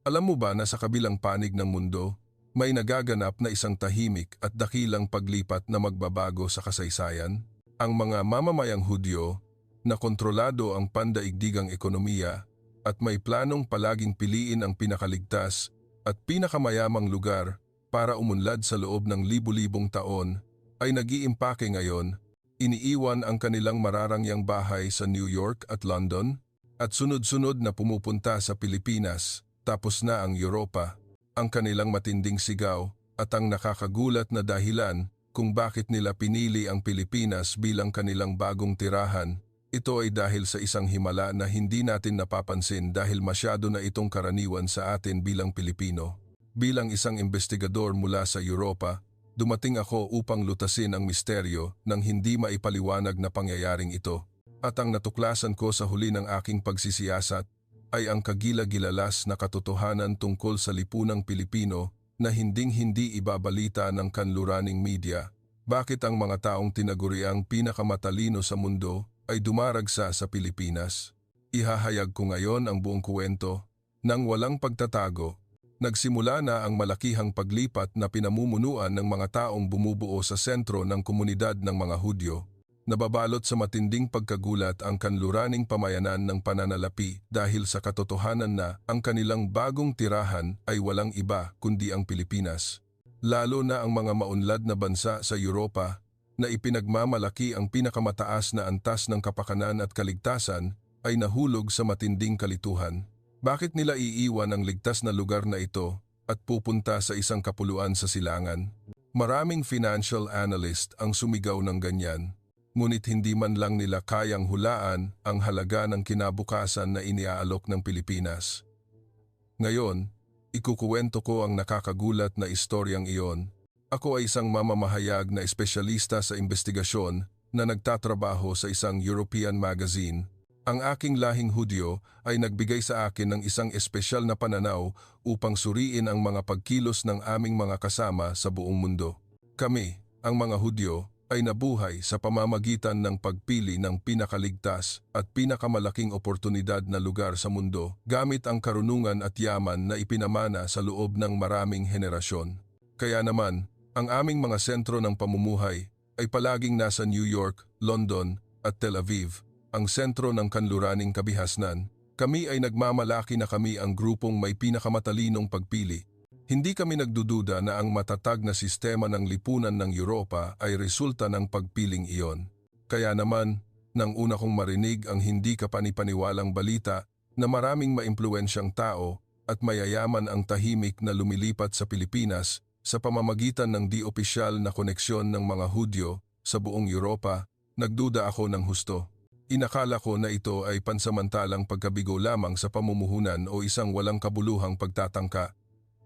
Alam mo ba na sa kabilang panig ng mundo, may nagaganap na isang tahimik at dakilang paglipat na magbabago sa kasaysayan? Ang mga mamamayang Hudyo na kontrolado ang pandaigdigang ekonomiya at may planong palaging piliin ang pinakaligtas at pinakamayamang lugar para umunlad sa loob ng libu-libong taon ay nag-iimpake ngayon, iniiwan ang kanilang mararangyang bahay sa New York at London at sunod-sunod na pumupunta sa Pilipinas, tapos na ang Europa. Ang kanilang matinding sigaw at ang nakakagulat na dahilan kung bakit nila pinili ang Pilipinas bilang kanilang bagong tirahan, ito ay dahil sa isang himala na hindi natin napapansin dahil masyado na itong karaniwan sa atin bilang Pilipino. Bilang isang investigador mula sa Europa, dumating ako upang lutasin ang misteryo ng hindi maipaliwanag na pangyayaring ito. At ang natuklasan ko sa huli ng aking pagsisiyasat ay ang kagila-gilalas na katotohanan tungkol sa lipunang Pilipino na hinding-hindi ibabalita ng kanluraning media. Bakit ang mga taong tinaguriang pinakamatalino sa mundo ay dumaragsa sa Pilipinas? Ihahayag ko ngayon ang buong kwento. Nang walang pagtatago, nagsimula na ang malakihang paglipat na pinamumunuan ng mga taong bumubuo sa sentro ng komunidad ng mga Hudyo. Nababalot sa matinding pagkagulat ang kanluraning pamayanan ng pananalapi dahil sa katotohanan na ang kanilang bagong tirahan ay walang iba kundi ang Pilipinas. Lalo na ang mga maunlad na bansa sa Europa na ipinagmamalaki ang pinakamataas na antas ng kapakanan at kaligtasan ay nahulog sa matinding kalituhan. Bakit nila iiwan ang ligtas na lugar na ito at pupunta sa isang kapuluan sa silangan? Maraming financial analyst ang sumigaw ng ganyan. Ngunit hindi man lang nila kayang hulaan ang halaga ng kinabukasan na iniaalok ng Pilipinas. Ngayon, ikukuwento ko ang nakakagulat na istoryang iyon. Ako ay isang mamamahayag na espesyalista sa investigasyon na nagtatrabaho sa isang European magazine. Ang aking lahing Hudyo ay nagbigay sa akin ng isang espesyal na pananaw upang suriin ang mga pagkilos ng aming mga kasama sa buong mundo. Kami, ang mga Hudyo, ay nabuhay sa pamamagitan ng pagpili ng pinakaligtas at pinakamalaking oportunidad na lugar sa mundo gamit ang karunungan at yaman na ipinamana sa loob ng maraming henerasyon. Kaya naman, ang aming mga sentro ng pamumuhay ay palaging nasa New York, London at Tel Aviv, ang sentro ng kanluraning kabihasnan. Kami ay nagmamalaki na kami ang grupong may pinakamatalinong pagpili. Hindi kami nagdududa na ang matatag na sistema ng lipunan ng Europa ay resulta ng pagpiling iyon. Kaya naman, nang una kong marinig ang hindi kapanipaniwalang balita na maraming maimpluwensyang tao at mayayaman ang tahimik na lumilipat sa Pilipinas sa pamamagitan ng di-opisyal na koneksyon ng mga Hudyo sa buong Europa, nagduda ako ng husto. Inakala ko na ito ay pansamantalang pagkabigo lamang sa pamumuhunan o isang walang kabuluhang pagtatangka.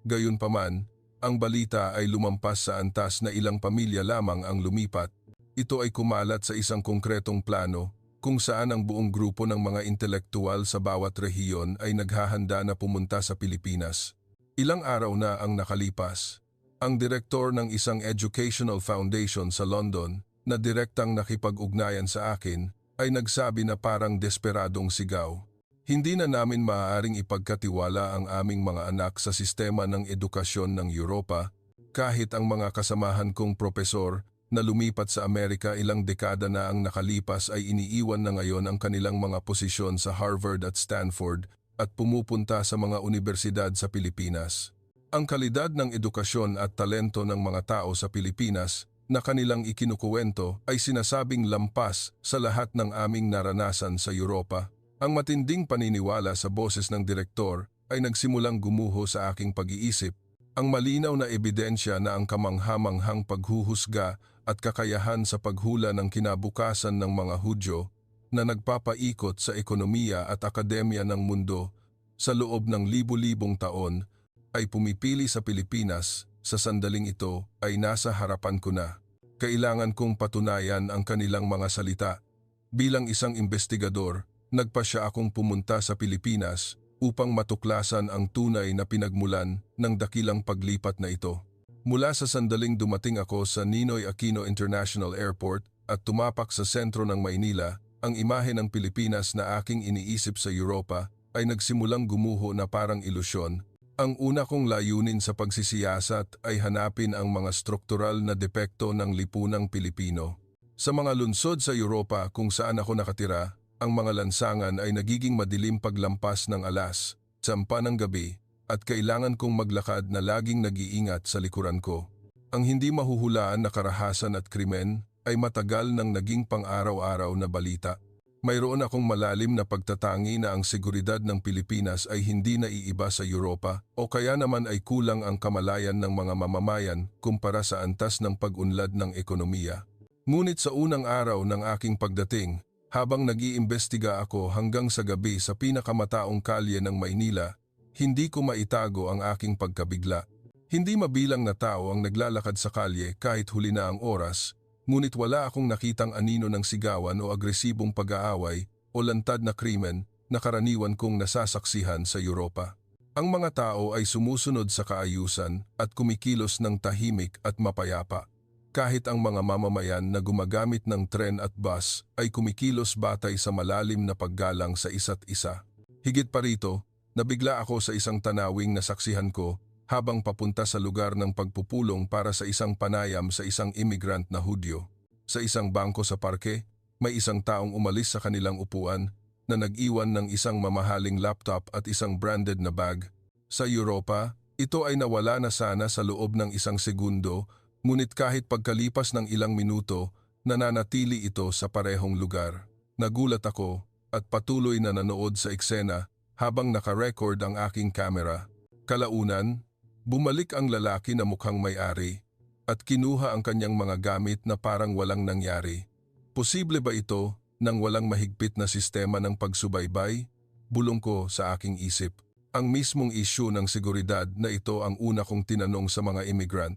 Gayunpaman, ang balita ay lumampas sa antas na ilang pamilya lamang ang lumipat. Ito ay kumalat sa isang konkretong plano kung saan ang buong grupo ng mga intelektual sa bawat rehiyon ay naghahanda na pumunta sa Pilipinas. Ilang araw na ang nakalipas. Ang direktor ng isang educational foundation sa London na direktang nakipag-ugnayan sa akin ay nagsabi na parang desperadong sigaw. Hindi na namin maaaring ipagkatiwala ang aming mga anak sa sistema ng edukasyon ng Europa kahit ang mga kasamahan kong propesor na lumipat sa Amerika ilang dekada na ang nakalipas ay iniiwan na ngayon ang kanilang mga posisyon sa Harvard at Stanford at pumupunta sa mga universidad sa Pilipinas. Ang kalidad ng edukasyon at talento ng mga tao sa Pilipinas na kanilang ikinukuwento ay sinasabing lampas sa lahat ng aming naranasan sa Europa. Ang matinding paniniwala sa boses ng direktor ay nagsimulang gumuho sa aking pag-iisip. Ang malinaw na ebidensya na ang kamanghamanghang paghuhusga at kakayahan sa paghula ng kinabukasan ng mga Hudyo na nagpapaikot sa ekonomiya at akademya ng mundo sa loob ng libu-libong taon ay pumipili sa Pilipinas sa sandaling ito ay nasa harapan ko na. Kailangan kong patunayan ang kanilang mga salita. Bilang isang investigador, nagpasya akong pumunta sa Pilipinas upang matuklasan ang tunay na pinagmulan ng dakilang paglipat na ito. Mula sa sandaling dumating ako sa Ninoy Aquino International Airport at tumapak sa sentro ng Maynila, ang imahe ng Pilipinas na aking iniisip sa Europa ay nagsimulang gumuho na parang ilusyon. Ang una kong layunin sa pagsisiyasat ay hanapin ang mga struktural na depekto ng lipunang Pilipino. Sa mga lungsod sa Europa kung saan ako nakatira, ang mga lansangan ay nagiging madilim paglampas ng alas, tsampa ng gabi, at kailangan kong maglakad na laging nag-iingat sa likuran ko. Ang hindi mahuhulaan na karahasan at krimen ay matagal nang naging pang-araw-araw na balita. Mayroon akong malalim na pagtatangi na ang seguridad ng Pilipinas ay hindi naiiba sa Europa o kaya naman ay kulang ang kamalayan ng mga mamamayan kumpara sa antas ng pag-unlad ng ekonomiya. Ngunit sa unang araw ng aking pagdating, habang nag-iimbestiga ako hanggang sa gabi sa pinakamataong kalye ng Maynila, hindi ko maitago ang aking pagkabigla. Hindi mabilang na tao ang naglalakad sa kalye kahit huli na ang oras, ngunit wala akong nakitang anino ng sigawan o agresibong pag-aaway o lantad na krimen na karaniwan kong nasasaksihan sa Europa. Ang mga tao ay sumusunod sa kaayusan at kumikilos ng tahimik at mapayapa. Kahit ang mga mamamayan na gumagamit ng tren at bus ay kumikilos batay sa malalim na paggalang sa isa't isa. Higit pa rito, nabigla ako sa isang tanawing nasaksihan ko habang papunta sa lugar ng pagpupulong para sa isang panayam sa isang immigrant na Hudyo. Sa isang bangko sa parke, may isang taong umalis sa kanilang upuan na nag-iwan ng isang mamahaling laptop at isang branded na bag. Sa Europa, ito ay nawala na sana sa loob ng isang segundo, ngunit kahit pagkalipas ng ilang minuto, nananatili ito sa parehong lugar. Nagulat ako at patuloy na nanood sa eksena habang nakarecord ang aking kamera. Kalaunan, bumalik ang lalaki na mukhang may-ari at kinuha ang kanyang mga gamit na parang walang nangyari. Posible ba ito nang walang mahigpit na sistema ng pagsubaybay? Bulong ko sa aking isip. Ang mismong issue ng seguridad na ito ang una kong tinanong sa mga immigrant.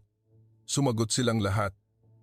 Sumagot silang lahat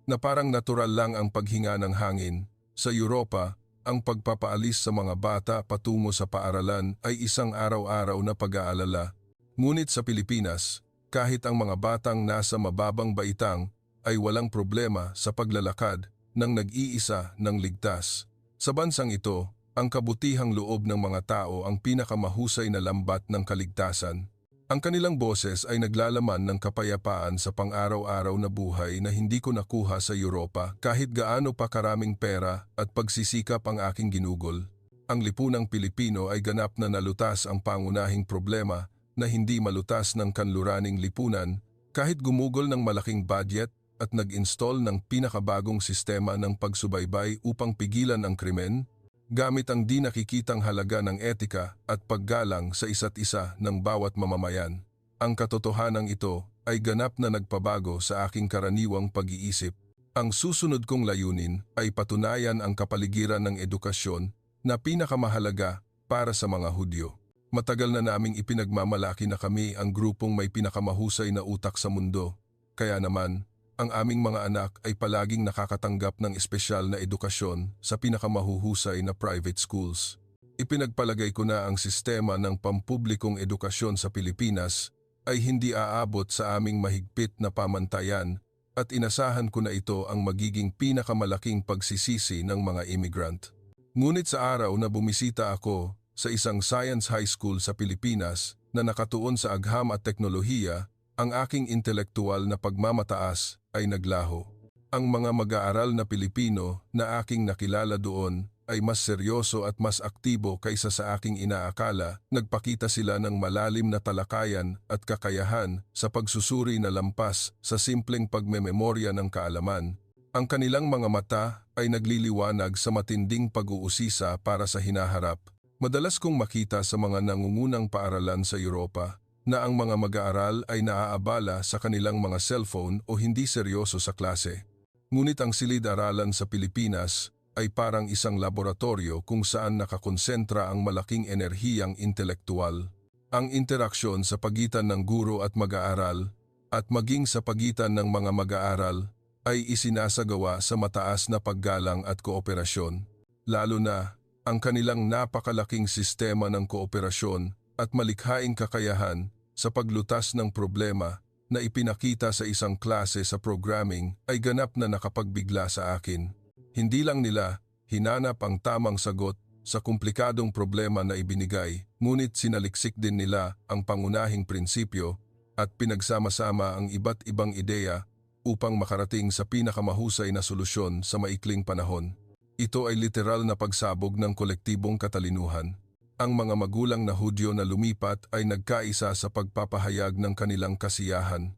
na parang natural lang ang paghinga ng hangin. Sa Europa, ang pagpapaalis sa mga bata patungo sa paaralan ay isang araw-araw na pag-aalala. Ngunit sa Pilipinas, kahit ang mga batang nasa mababang baitang ay walang problema sa paglalakad ng nag-iisa ng ligtas. Sa bansang ito, ang kabutihang loob ng mga tao ang pinakamahusay na lambat ng kaligtasan. Ang kanilang boses ay naglalaman ng kapayapaan sa pang-araw-araw na buhay na hindi ko nakuha sa Europa kahit gaano pa karaming pera at pagsisikap ang aking ginugol. Ang lipunang Pilipino ay ganap na nalutas ang pangunahing problema na hindi malutas ng kanluraning lipunan kahit gumugol ng malaking budget at nag-install ng pinakabagong sistema ng pagsubaybay upang pigilan ang krimen, gamit ang di nakikitang halaga ng etika at paggalang sa isa't isa ng bawat mamamayan. Ang katotohanan ito ay ganap na nagpabago sa aking karaniwang pag-iisip. Ang susunod kong layunin ay patunayan ang kapaligiran ng edukasyon na pinakamahalaga para sa mga Hudyo. Matagal na naming ipinagmamalaki na kami ang grupong may pinakamahusay na utak sa mundo. Kaya naman, ang aming mga anak ay palaging nakakatanggap ng espesyal na edukasyon sa pinakamahuhusay na private schools. Ipinagpalagay ko na ang sistema ng pampublikong edukasyon sa Pilipinas ay hindi aabot sa aming mahigpit na pamantayan at inasahan ko na ito ang magiging pinakamalaking pagsisisi ng mga immigrant. Ngunit sa araw na bumisita ako sa isang science high school sa Pilipinas na nakatuon sa agham at teknolohiya, ang aking intelektual na pagmamataas ay naglaho. Ang mga mag-aaral na Pilipino na aking nakilala doon ay mas seryoso at mas aktibo kaysa sa aking inaakala. Nagpakita sila ng malalim na talakayan at kakayahan sa pagsusuri na lampas sa simpleng pagmememorya ng kaalaman. Ang kanilang mga mata ay nagliliwanag sa matinding pag-uusisa para sa hinaharap. Madalas kong makita sa mga nangungunang paaralan sa Europa na ang mga mag-aaral ay naaabala sa kanilang mga cellphone o hindi seryoso sa klase. Ngunit ang silid-aralan sa Pilipinas ay parang isang laboratorio kung saan nakakonsentra ang malaking enerhiyang intelektual. Ang interaksyon sa pagitan ng guro at mag-aaral at maging sa pagitan ng mga mag-aaral ay isinasagawa sa mataas na paggalang at kooperasyon, lalo na ang kanilang napakalaking sistema ng kooperasyon at malikhaing kakayahan sa paglutas ng problema na ipinakita sa isang klase sa programming ay ganap na nakapagbigla sa akin. Hindi lang nila hinanap ang tamang sagot sa komplikadong problema na ibinigay, Ngunit sinaliksik din nila ang pangunahing prinsipyo at pinagsama-sama ang iba't ibang ideya upang makarating sa pinakamahusay na solusyon sa maikling panahon. Ito ay literal na pagsabog ng kolektibong katalinuhan. Ang mga magulang na Hudyo na lumipat ay nagkaisa sa pagpapahayag ng kanilang kasiyahan.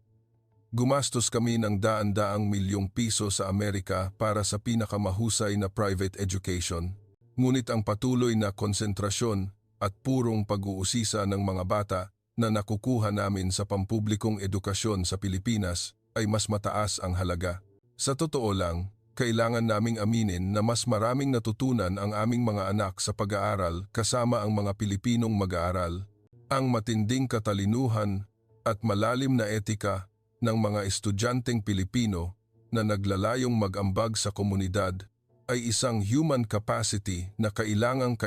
Gumastos kami ng daan-daang milyong piso sa Amerika para sa pinakamahusay na private education. Ngunit ang patuloy na konsentrasyon at purong pag-uusisa ng mga bata na nakukuha namin sa pampublikong edukasyon sa Pilipinas ay mas mataas ang halaga. Sa totoo lang, kailangan naming aminin na mas maraming natutunan ang aming mga anak sa pag-aaral kasama ang mga Pilipinong mag-aaral. Ang matinding katalinuhan at malalim na etika ng mga estudyanteng Pilipino na naglalayong mag-ambag sa komunidad ay isang human capacity na kailangan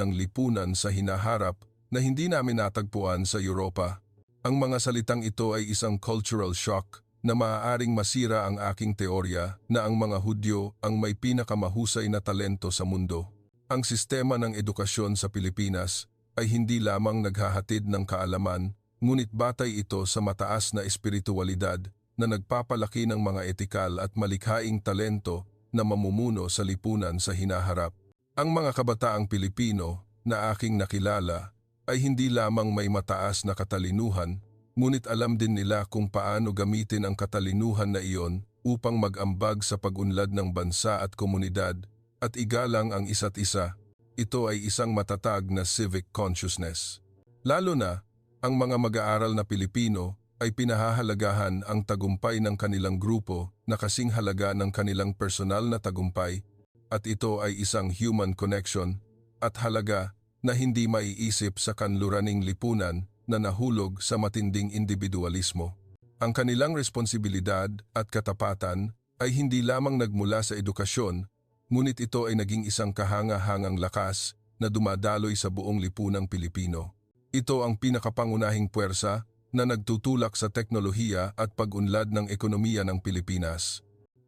ng lipunan sa hinaharap na hindi namin natagpuan sa Europa. Ang mga salitang ito ay isang cultural shock na maaaring masira ang aking teorya na ang mga Hudyo ang may pinakamahusay na talento sa mundo. Ang sistema ng edukasyon sa Pilipinas ay hindi lamang naghahatid ng kaalaman, ngunit batay ito sa mataas na espiritualidad na nagpapalaki ng mga etikal at malikhaing talento na mamumuno sa lipunan sa hinaharap. Ang mga kabataang Pilipino na aking nakilala ay hindi lamang may mataas na katalinuhan, ngunit alam din nila kung paano gamitin ang katalinuhan na iyon upang mag-ambag sa pag-unlad ng bansa at komunidad at igalang ang isa't isa. Ito ay isang matatag na civic consciousness. Lalo na, ang mga mag-aaral na Pilipino ay pinahahalagahan ang tagumpay ng kanilang grupo na kasing halaga ng kanilang personal na tagumpay at ito ay isang human connection at halaga na hindi maiisip sa kanluraning lipunan na nahulog sa matinding individualismo. Ang kanilang responsibilidad at katapatan ay hindi lamang nagmula sa edukasyon, ngunit ito ay naging isang kahanga-hangang lakas na dumadaloy sa buong lipunang Pilipino. Ito ang pinakapangunahing puwersa na nagtutulak sa teknolohiya at pag-unlad ng ekonomiya ng Pilipinas.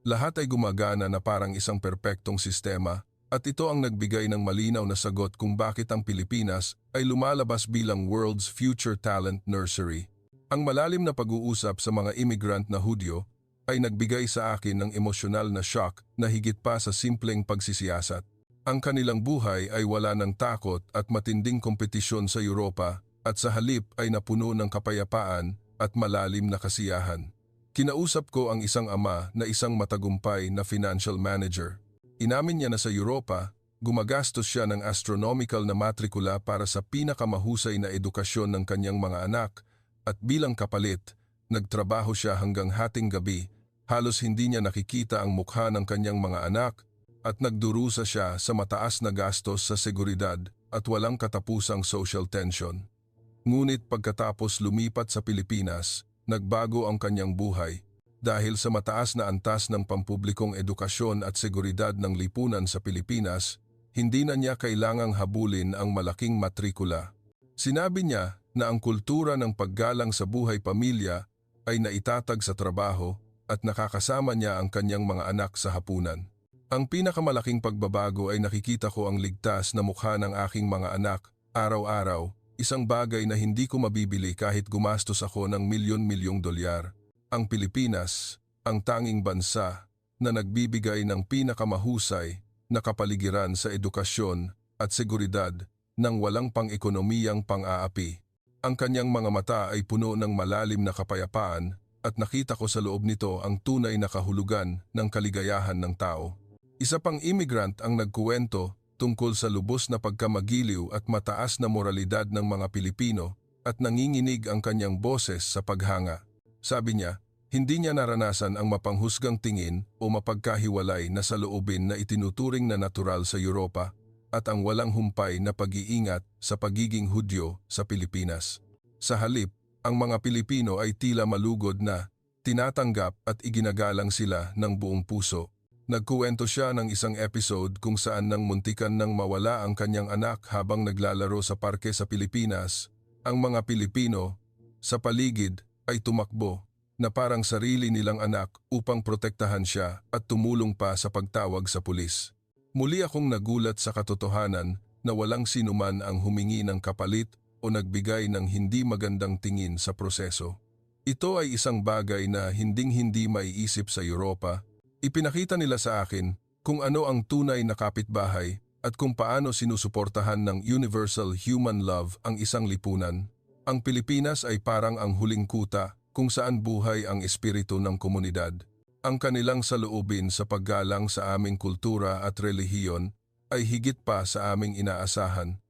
Lahat ay gumagana na parang isang perpektong sistema at ito ang nagbigay ng malinaw na sagot kung bakit ang Pilipinas ay lumalabas bilang World's Future Talent Nursery. Ang malalim na pag-uusap sa mga immigrant na Hudyo ay nagbigay sa akin ng emosyonal na shock na higit pa sa simpleng pagsisiyasat. Ang kanilang buhay ay wala ng takot at matinding kompetisyon sa Europa at sa halip ay napuno ng kapayapaan at malalim na kasiyahan. Kinausap ko ang isang ama na isang matagumpay na financial manager. Inamin niya na sa Europa, gumagastos siya ng astronomical na matrikula para sa pinakamahusay na edukasyon ng kanyang mga anak at bilang kapalit, nagtrabaho siya hanggang hating gabi, halos hindi niya nakikita ang mukha ng kanyang mga anak at nagdurusa siya sa mataas na gastos sa seguridad at walang katapusang social tension. Ngunit pagkatapos lumipat sa Pilipinas, nagbago ang kanyang buhay. Dahil sa mataas na antas ng pampublikong edukasyon at seguridad ng lipunan sa Pilipinas, hindi na niya kailangang habulin ang malaking matrikula. Sinabi niya na ang kultura ng paggalang sa buhay pamilya ay naitatag sa trabaho at nakakasama niya ang kanyang mga anak sa hapunan. Ang pinakamalaking pagbabago ay nakikita ko ang ligtas na mukha ng aking mga anak araw-araw, isang bagay na hindi ko mabibili kahit gumastos ako ng milyon-milyong dolyar. Ang Pilipinas, ang tanging bansa na nagbibigay ng pinakamahusay na kapaligiran sa edukasyon at seguridad ng walang pang-ekonomiyang pang-aapi. Ang kanyang mga mata ay puno ng malalim na kapayapaan at nakita ko sa loob nito ang tunay na kahulugan ng kaligayahan ng tao. Isa pang immigrant ang nagkuwento tungkol sa lubos na pagkamagiliw at mataas na moralidad ng mga Pilipino at nanginginig ang kanyang boses sa paghanga. Sabi niya, hindi niya naranasan ang mapanghusgang tingin o mapagkahiwalay na saloobin na itinuturing na natural sa Europa at ang walang humpay na pag-iingat sa pagiging Hudyo sa Pilipinas. Sa halip, ang mga Pilipino ay tila malugod na tinatanggap at iginagalang sila ng buong puso. Nagkuwento siya ng isang episode kung saan nang muntikan nang mawala ang kanyang anak habang naglalaro sa parke sa Pilipinas. Ang mga Pilipino sa paligid ay tumakbo na parang sarili nilang anak upang protektahan siya at tumulong pa sa pagtawag sa pulis. Muli akong nagulat sa katotohanan na walang sinuman ang humingi ng kapalit o nagbigay ng hindi magandang tingin sa proseso. Ito ay isang bagay na hinding-hindi maiisip sa Europa. Ipinakita nila sa akin kung ano ang tunay na kapitbahay at kung paano sinusuportahan ng universal human love ang isang lipunan. Ang Pilipinas ay parang ang huling kuta kung saan buhay ang espiritu ng komunidad. Ang kanilang saloobin sa paggalang sa aming kultura at relihiyon ay higit pa sa aming inaasahan.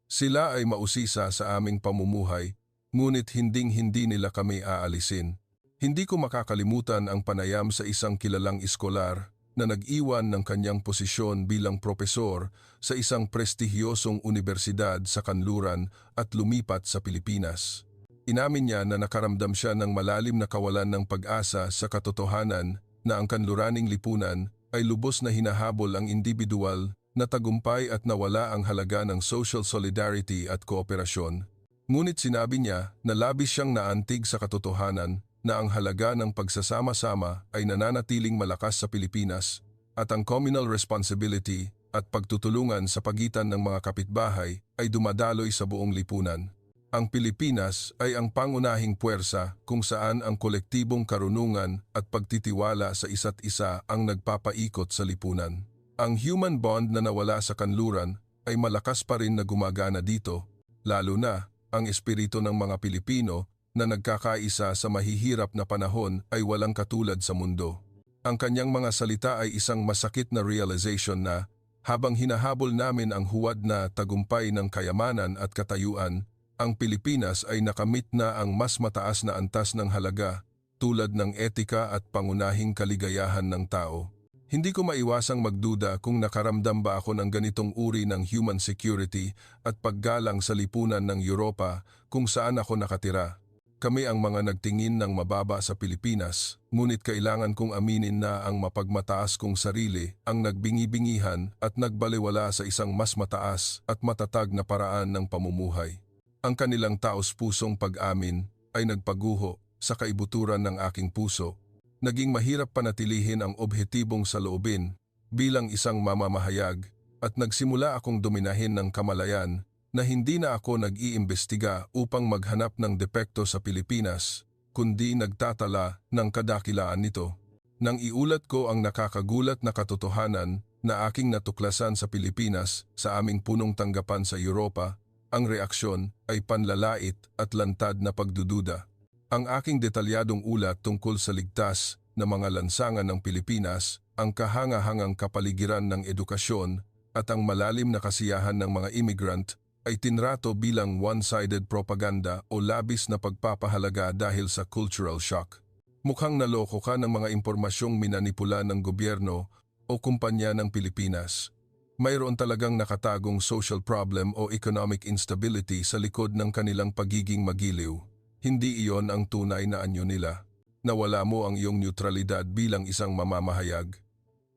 Sila ay mausisa sa aming pamumuhay, ngunit hinding-hindi nila kami aalisin. Hindi ko makakalimutan ang panayam sa isang kilalang iskolar na nag-iwan ng kanyang posisyon bilang propesor sa isang prestihiyosong universidad sa kanluran at lumipat sa Pilipinas. Inamin niya na nakaramdam siya ng malalim na kawalan ng pag-asa sa katotohanan na ang kanluraning lipunan ay lubos na hinahabol ang individual na tagumpay at nawala ang halaga ng social solidarity at kooperasyon. Ngunit sinabi niya na labis siyang naantig sa katotohanan na ang halaga ng pagsasama-sama ay nananatiling malakas sa Pilipinas at ang communal responsibility at pagtutulungan sa pagitan ng mga kapitbahay ay dumadaloy sa buong lipunan. Ang Pilipinas ay ang pangunahing puwersa kung saan ang kolektibong karunungan at pagtitiwala sa isa't isa ang nagpapaikot sa lipunan. Ang human bond na nawala sa kanluran ay malakas pa rin na gumagana dito, lalo na ang espiritu ng mga Pilipino na nagkakaisa sa mahihirap na panahon ay walang katulad sa mundo. Ang kanyang mga salita ay isang masakit na realization na habang hinahabol namin ang huwad na tagumpay ng kayamanan at katayuan, ang Pilipinas ay nakamit na ang mas mataas na antas ng halaga tulad ng etika at pangunahing kaligayahan ng tao. Hindi ko maiwasang magduda kung nakaramdam ba ako ng ganitong uri ng human security at paggalang sa lipunan ng Europa kung saan ako nakatira. Kami ang mga nagtingin ng mababa sa Pilipinas, ngunit kailangan kong aminin na ang mapagmataas kong sarili ang nagbingi-bingihan at nagbaliwala sa isang mas mataas at matatag na paraan ng pamumuhay. Ang kanilang taos-pusong pag-amin ay nagpaguho sa kaibuturan ng aking puso. Naging mahirap panatilihin ang obhetibong saloobin bilang isang mamamahayag at nagsimula akong dominahin ng kamalayan na hindi na ako nag-iimbestiga upang maghanap ng depekto sa Pilipinas, kundi nagtatala ng kadakilaan nito. Nang iulat ko ang nakakagulat na katotohanan na aking natuklasan sa Pilipinas sa aming punong tanggapan sa Europa, ang reaksyon ay panlalait at lantad na pagdududa. Ang aking detalyadong ulat tungkol sa ligtas na mga lansangan ng Pilipinas, ang kahangahangang kapaligiran ng edukasyon at ang malalim na kasiyahan ng mga immigrant ay tinrato bilang one-sided propaganda o labis na pagpapahalaga dahil sa cultural shock. Mukhang naloko ka ng mga impormasyong minanipula ng gobyerno o kumpanya ng Pilipinas. Mayroon talagang nakatagong social problem o economic instability sa likod ng kanilang pagiging magiliw. Hindi iyon ang tunay na anyo nila. Nawala mo ang iyong neutralidad bilang isang mamamahayag.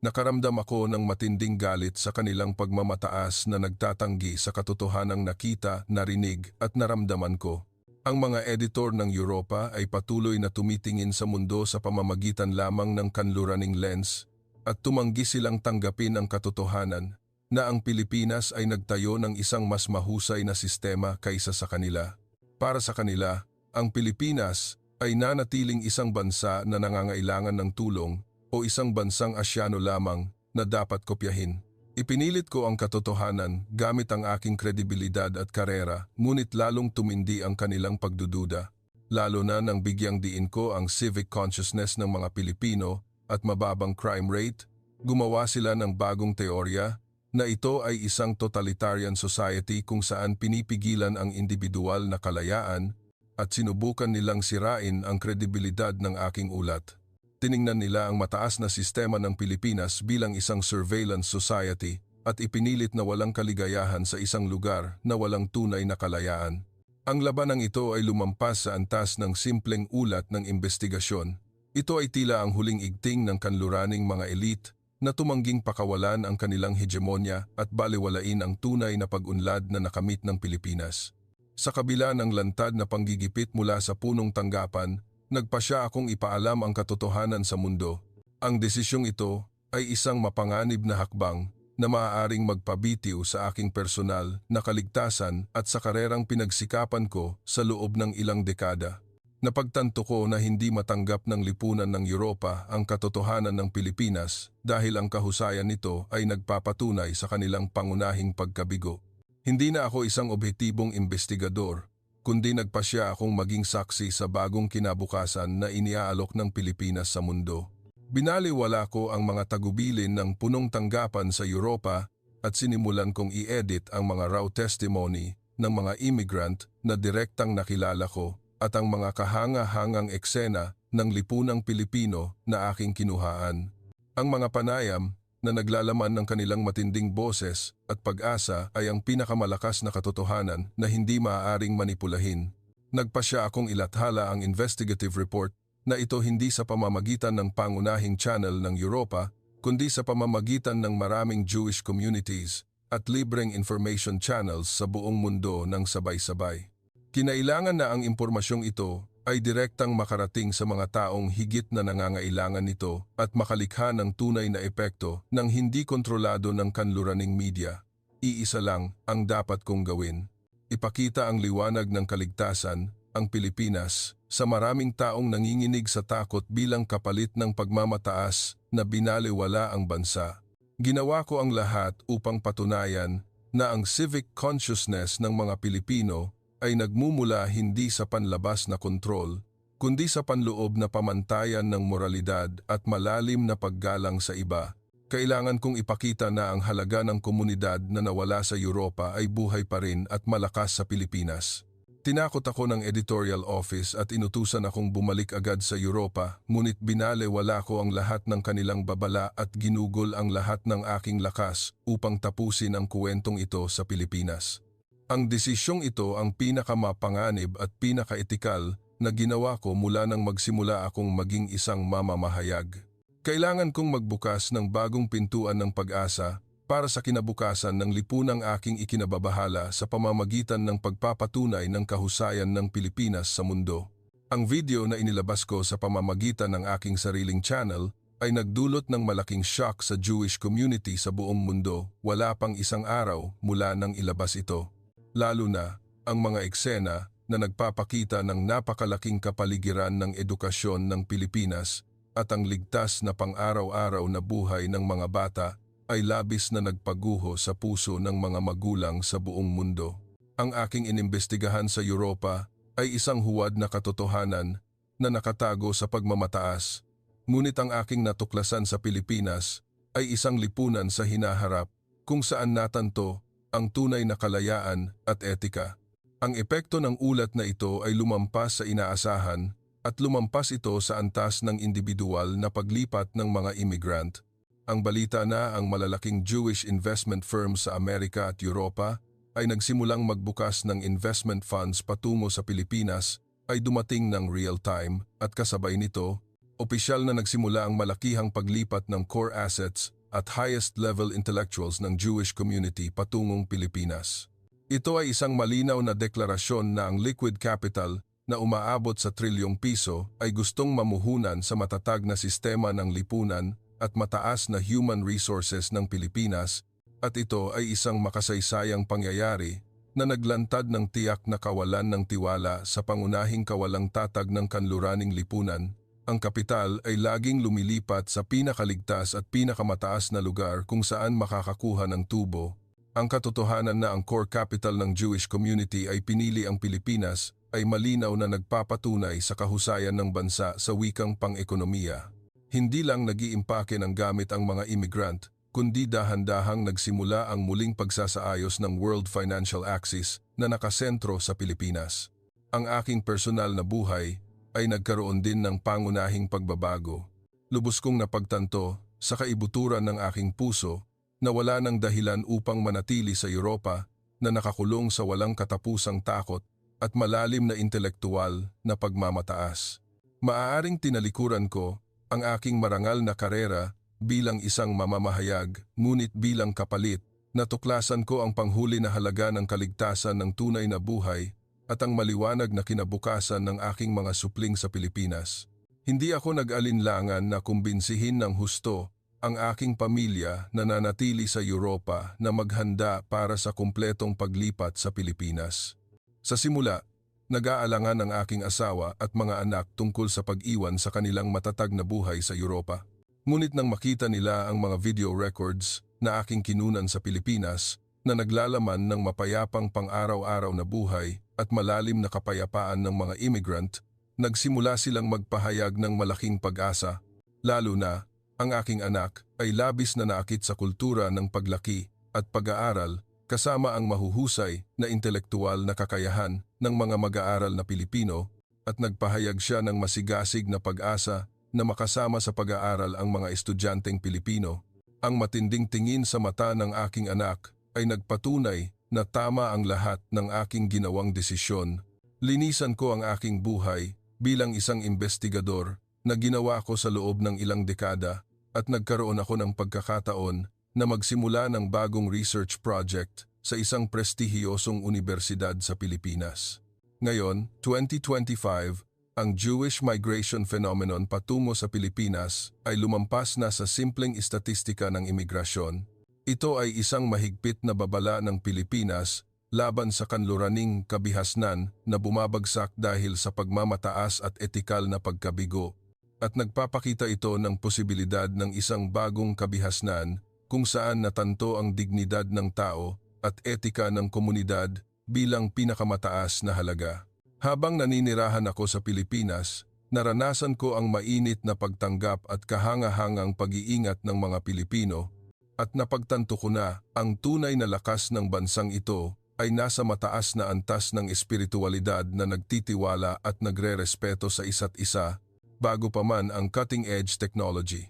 Nakaramdam ako ng matinding galit sa kanilang pagmamataas na nagtatanggi sa katotohanang nakita, narinig at naramdaman ko. Ang mga editor ng Europa ay patuloy na tumitingin sa mundo sa pamamagitan lamang ng kanluraning lens at tumanggi silang tanggapin ang katotohanan na ang Pilipinas ay nagtayo ng isang mas mahusay na sistema kaysa sa kanila. Para sa kanila, ang Pilipinas ay nanatiling isang bansa na nangangailangan ng tulong o isang bansang Asyano lamang na dapat kopyahin. Ipinilit ko ang katotohanan gamit ang aking kredibilidad at karera, ngunit lalong tumindi ang kanilang pagdududa. Lalo na nang bigyang diin ko ang civic consciousness ng mga Pilipino at mababang crime rate, gumawa sila ng bagong teorya na ito ay isang totalitarian society kung saan pinipigilan ang individual na kalayaan at sinubukan nilang sirain ang kredibilidad ng aking ulat. Tiningnan nila ang mataas na sistema ng Pilipinas bilang isang surveillance society at ipinilit na walang kaligayahan sa isang lugar na walang tunay na kalayaan. Ang labanang ito ay lumampas sa antas ng simpleng ulat ng investigasyon. Ito ay tila ang huling igting ng kanluraning mga elite na tumangging pakawalan ang kanilang hegemonya at baliwalain ang tunay na pag-unlad na nakamit ng Pilipinas. Sa kabila ng lantad na panggigipit mula sa punong tanggapan, nagpasya akong ipaalam ang katotohanan sa mundo. Ang desisyong ito ay isang mapanganib na hakbang na maaaring magpabitiw sa aking personal na kaligtasan at sa karerang pinagsikapan ko sa loob ng ilang dekada. Napagtanto ko na hindi matanggap ng lipunan ng Europa ang katotohanan ng Pilipinas dahil ang kahusayan nito ay nagpapatunay sa kanilang pangunahing pagkabigo. Hindi na ako isang objektibong investigador, kundi nagpasya akong maging saksi sa bagong kinabukasan na iniaalok ng Pilipinas sa mundo. Binaliwala ko ang mga tagubilin ng punong tanggapan sa Europa at sinimulan kong i-edit ang mga raw testimony ng mga immigrant na direktang nakilala ko at ang mga kahanga-hangang eksena ng lipunang Pilipino na aking kinuhaan. Ang mga panayam na naglalaman ng kanilang matinding boses at pag-asa ay ang pinakamalakas na katotohanan na hindi maaaring manipulahin. Nagpasya akong ilathala ang investigative report na ito hindi sa pamamagitan ng pangunahing channel ng Europa, kundi sa pamamagitan ng maraming Jewish communities at libreng information channels sa buong mundo ng sabay-sabay. Kinailangan na ang impormasyong ito ay direktang makarating sa mga taong higit na nangangailangan nito at makalikha ng tunay na epekto ng hindi kontrolado ng kanluraning media. Iisa lang ang dapat kong gawin. Ipakita ang liwanag ng kaligtasan, ang Pilipinas, sa maraming taong nanginginig sa takot bilang kapalit ng pagmamataas na binaliwala ang bansa. Ginawa ko ang lahat upang patunayan na ang civic consciousness ng mga Pilipino ay nagmumula hindi sa panlabas na kontrol, kundi sa panloob na pamantayan ng moralidad at malalim na paggalang sa iba. Kailangan kong ipakita na ang halaga ng komunidad na nawala sa Europa ay buhay pa rin at malakas sa Pilipinas. Tinakot ako ng editorial office at inutusan akong bumalik agad sa Europa, ngunit binalewala ko ang lahat ng kanilang babala at ginugol ang lahat ng aking lakas upang tapusin ang kuwentong ito sa Pilipinas. Ang desisyong ito ang pinakamapanganib at pinakaetikal na ginawa ko mula nang magsimula akong maging isang mamamahayag. Kailangan kong magbukas ng bagong pintuan ng pag-asa para sa kinabukasan ng lipunang aking ikinababahala sa pamamagitan ng pagpapatunay ng kahusayan ng Pilipinas sa mundo. Ang video na inilabas ko sa pamamagitan ng aking sariling channel ay nagdulot ng malaking shock sa Jewish community sa buong mundo. Wala pang isang araw mula nang ilabas ito. Lalo na ang mga eksena na nagpapakita ng napakalaking kapaligiran ng edukasyon ng Pilipinas at ang ligtas na pang-araw-araw na buhay ng mga bata ay labis na nagpaguho sa puso ng mga magulang sa buong mundo. Ang aking inimbestigahan sa Europa ay isang huwad na katotohanan na nakatago sa pagmamataas, ngunit ang aking natuklasan sa Pilipinas ay isang lipunan sa hinaharap kung saan natanto ang tunay na kalayaan at etika. Ang epekto ng ulat na ito ay lumampas sa inaasahan at lumampas ito sa antas ng individual na paglipat ng mga immigrant. Ang balita na ang malalaking Jewish investment firms sa Amerika at Europa ay nagsimulang magbukas ng investment funds patungo sa Pilipinas ay dumating ng real time at kasabay nito, opisyal na nagsimula ang malakihang paglipat ng core assets at highest-level intellectuals ng Jewish community patungong Pilipinas. Ito ay isang malinaw na deklarasyon na ang liquid capital na umaabot sa trilyong piso ay gustong mamuhunan sa matatag na sistema ng lipunan at mataas na human resources ng Pilipinas, at ito ay isang makasaysayang pangyayari na naglantad ng tiyak na kawalan ng tiwala sa pangunahing kawalang tatag ng kanluraning lipunan. Ang kapital ay laging lumilipat sa pinakaligtas at pinakamataas na lugar kung saan makakakuha ng tubo. Ang katotohanan na ang core capital ng Jewish community ay pinili ang Pilipinas ay malinaw na nagpapatunay sa kahusayan ng bansa sa wikang pang-ekonomiya. Hindi lang nag-iimpake ng gamit ang mga immigrant, kundi dahan-dahang nagsimula ang muling pagsasaayos ng World Financial Axis na nakasentro sa Pilipinas. Ang aking personal na buhay ay nagkaroon din ng pangunahing pagbabago. Lubos kong napagtanto sa kaibuturan ng aking puso na wala ng dahilan upang manatili sa Europa na nakakulong sa walang katapusang takot at malalim na intelektual na pagmamataas. Maaaring tinalikuran ko ang aking marangal na karera bilang isang mamamahayag, ngunit bilang kapalit, natuklasan ko ang panghuli na halaga ng kaligtasan ng tunay na buhay at ang maliwanag na kinabukasan ng aking mga supling sa Pilipinas. Hindi ako nag-alinlangan na kumbinsihin ng husto ang aking pamilya na nanatili sa Europa na maghanda para sa kumpletong paglipat sa Pilipinas. Sa simula, nag-aalangan ang aking asawa at mga anak tungkol sa pag-iwan sa kanilang matatag na buhay sa Europa. Ngunit nang makita nila ang mga video records na aking kinunan sa Pilipinas na naglalaman ng mapayapang pang-araw-araw na buhay at malalim na kapayapaan ng mga immigrant, nagsimula silang magpahayag ng malaking pag-asa, lalo na ang aking anak ay labis na naakit sa kultura ng paglaki at pag-aaral kasama ang mahuhusay na intelektual na kakayahan ng mga mag-aaral na Pilipino at nagpahayag siya ng masigasig na pag-asa na makasama sa pag-aaral ang mga estudyanteng Pilipino. Ang matinding tingin sa mata ng aking anak ay nagpatunay na tama ang lahat ng aking ginawang desisyon. Linisan ko ang aking buhay bilang isang investigador na ginawa ko sa loob ng ilang dekada at nagkaroon ako ng pagkakataon na magsimula ng bagong research project sa isang prestihiyosong unibersidad sa Pilipinas. Ngayon, 2025, ang Jewish migration phenomenon patungo sa Pilipinas ay lumampas na sa simpleng istatistika ng imigrasyon. Ito ay isang mahigpit na babala ng Pilipinas laban sa kanluraning kabihasnan na bumabagsak dahil sa pagmamataas at etikal na pagkabigo. At nagpapakita ito ng posibilidad ng isang bagong kabihasnan kung saan natanto ang dignidad ng tao at etika ng komunidad bilang pinakamataas na halaga. Habang naninirahan ako sa Pilipinas, naranasan ko ang mainit na pagtanggap at kahangahangang pag-iingat ng mga Pilipino at napagtanto ko na ang tunay na lakas ng bansang ito ay nasa mataas na antas ng espiritualidad na nagtitiwala at nagre-respeto sa isa't isa bago pa man ang cutting-edge technology.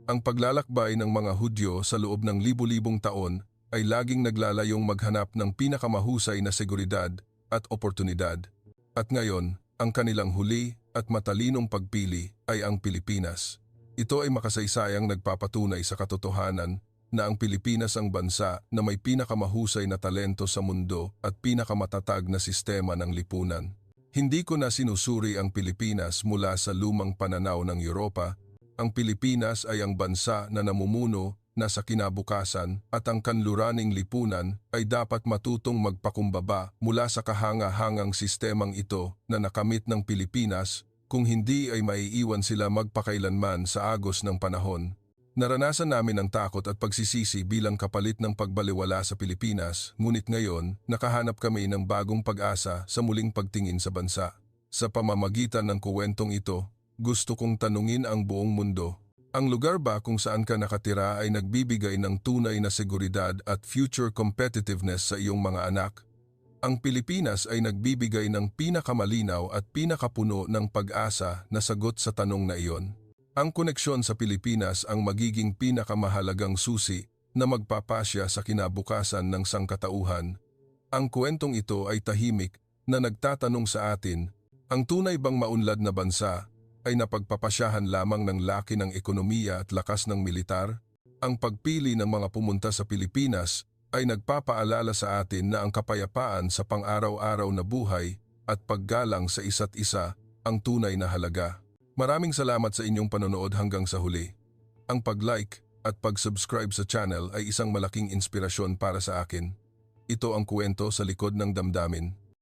Ang paglalakbay ng mga Hudyo sa loob ng libu-libong taon ay laging naglalayong maghanap ng pinakamahusay na seguridad at oportunidad. At ngayon, ang kanilang huli at matalinong pagpili ay ang Pilipinas. Ito ay makasaysayang nagpapatunay sa katotohanan na ang Pilipinas ang bansa na may pinakamahusay na talento sa mundo at pinakamatatag na sistema ng lipunan. Hindi ko na sinusuri ang Pilipinas mula sa lumang pananaw ng Europa. Ang Pilipinas ay ang bansa na namumuno na sa kinabukasan at ang kanluraning lipunan ay dapat matutong magpakumbaba mula sa kahanga-hangang sistemang ito na nakamit ng Pilipinas kung hindi ay maiiwan sila magpakailanman sa agos ng panahon. Naranasan namin ang takot at pagsisisi bilang kapalit ng pagbaliwala sa Pilipinas, ngunit ngayon nakahanap kami ng bagong pag-asa sa muling pagtingin sa bansa. Sa pamamagitan ng kuwentong ito, gusto kong tanungin ang buong mundo. Ang lugar ba kung saan ka nakatira ay nagbibigay ng tunay na seguridad at future competitiveness sa iyong mga anak? Ang Pilipinas ay nagbibigay ng pinakamalinaw at pinakapuno ng pag-asa na sagot sa tanong na iyon. Ang koneksyon sa Pilipinas ang magiging pinakamahalagang susi na magpapasya sa kinabukasan ng sangkatauhan. Ang kwentong ito ay tahimik na nagtatanong sa atin, ang tunay bang maunlad na bansa ay napagpapasyahan lamang ng laki ng ekonomiya at lakas ng militar? Ang pagpili ng mga pumunta sa Pilipinas ay nagpapaalala sa atin na ang kapayapaan sa pang-araw-araw na buhay at paggalang sa isa't isa ang tunay na halaga. Maraming salamat sa inyong panonood hanggang sa huli. Ang pag-like at pag-subscribe sa channel ay isang malaking inspirasyon para sa akin. Ito ang kwento sa likod ng damdamin.